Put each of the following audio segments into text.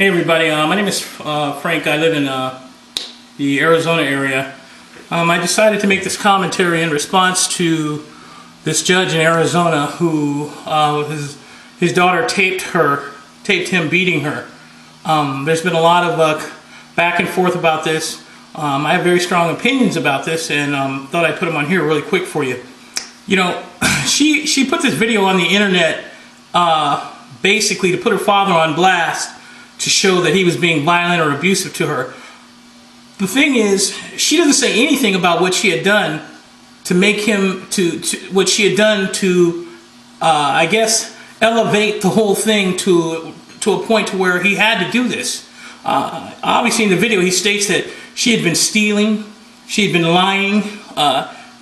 Hey everybody, my name is Frank. I live in the Arizona area. I decided to make this commentary in response to this judge in Arizona who his daughter taped him beating her. There's been a lot of back and forth about this. I have very strong opinions about this, and thought I'd put them on here really quick for you. You know, she put this video on the internet basically to put her father on blast, to show that he was being violent or abusive to her. The thing is, she doesn't say anything about what she had done to make him, what she had done to, I guess, elevate the whole thing to a point to where he had to do this. Obviously in the video he states that she had been stealing, she had been lying,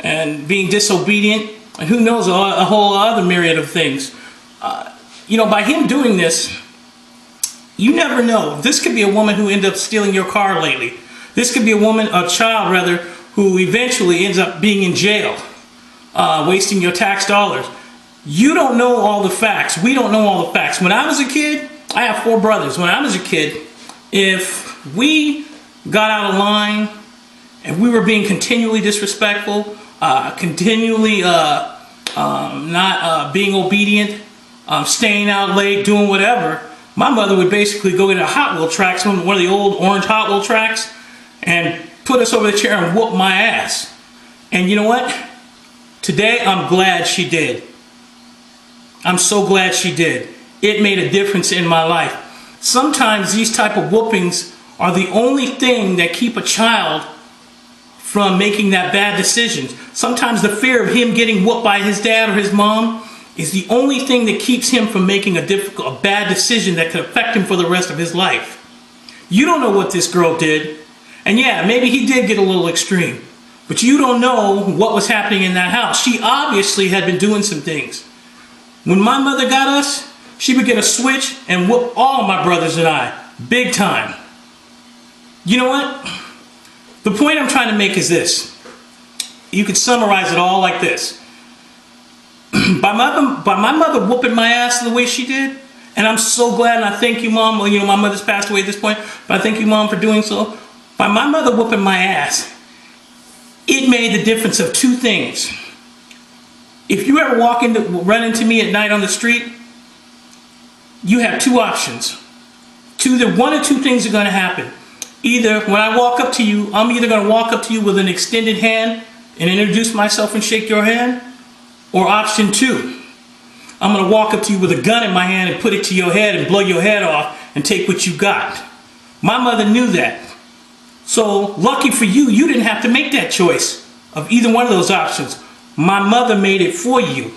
and being disobedient, and who knows, a whole other myriad of things. You know, by him doing this, you never know. This could be a woman who ended up stealing your car lately. This could be a child rather, who eventually ends up being in jail, wasting your tax dollars. You don't know all the facts. We don't know all the facts. When I was a kid, I have 4 brothers. When I was a kid, if we got out of line and we were being continually disrespectful, continually not being obedient, staying out late, doing whatever, my mother would basically go get a Hot Wheel tracks, one of the old orange Hot Wheel tracks, and put us over the chair and whoop my ass. And you know what? Today, I'm glad she did. I'm so glad she did. It made a difference in my life. Sometimes these type of whoopings are the only thing that keep a child from making that bad decision. Sometimes the fear of him getting whooped by his dad or his mom is the only thing that keeps him from making a bad decision that could affect him for the rest of his life. You don't know what this girl did. And yeah, maybe he did get a little extreme. But you don't know what was happening in that house. She obviously had been doing some things. When my mother got us, she would get a switch and whoop all my brothers and I. Big time. You know what? The point I'm trying to make is this. You could summarize it all like this. By my mother whooping my ass the way she did, and I'm so glad, and I thank you, Mom. Well, you know, my mother's passed away at this point, but I thank you, Mom, for doing so. By my mother whooping my ass, it made the difference of 2 things. If you ever run into me at night on the street, you have 2 options. One of 2 things are going to happen. Either when I walk up to you, I'm either going to walk up to you with an extended hand and introduce myself and shake your hand, or option 2, I'm going to walk up to you with a gun in my hand and put it to your head and blow your head off and take what you got. My mother knew that. So lucky for you, you didn't have to make that choice of either one of those options. My mother made it for you.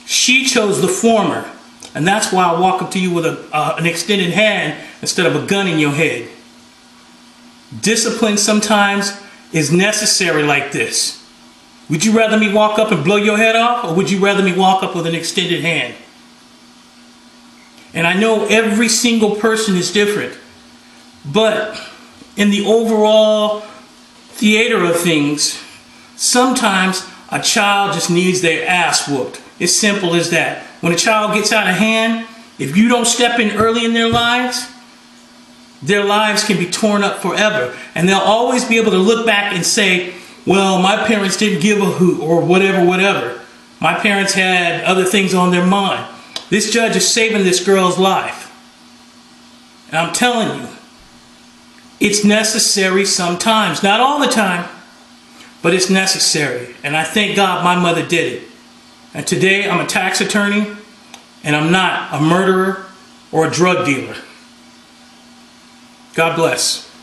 She chose the former. And that's why I walk up to you with an extended hand instead of a gun in your head. Discipline sometimes is necessary like this. Would you rather me walk up and blow your head off, or would you rather me walk up with an extended hand? And I know every single person is different, but in the overall theater of things, sometimes a child just needs their ass whooped. It's simple as that. When a child gets out of hand, if you don't step in early in their lives can be torn up forever. And they'll always be able to look back and say, well, my parents didn't give a hoot, or whatever. My parents had other things on their mind. This judge is saving this girl's life. And I'm telling you, it's necessary sometimes. Not all the time, but it's necessary. And I thank God my mother did it. And today I'm a tax attorney, and I'm not a murderer or a drug dealer. God bless.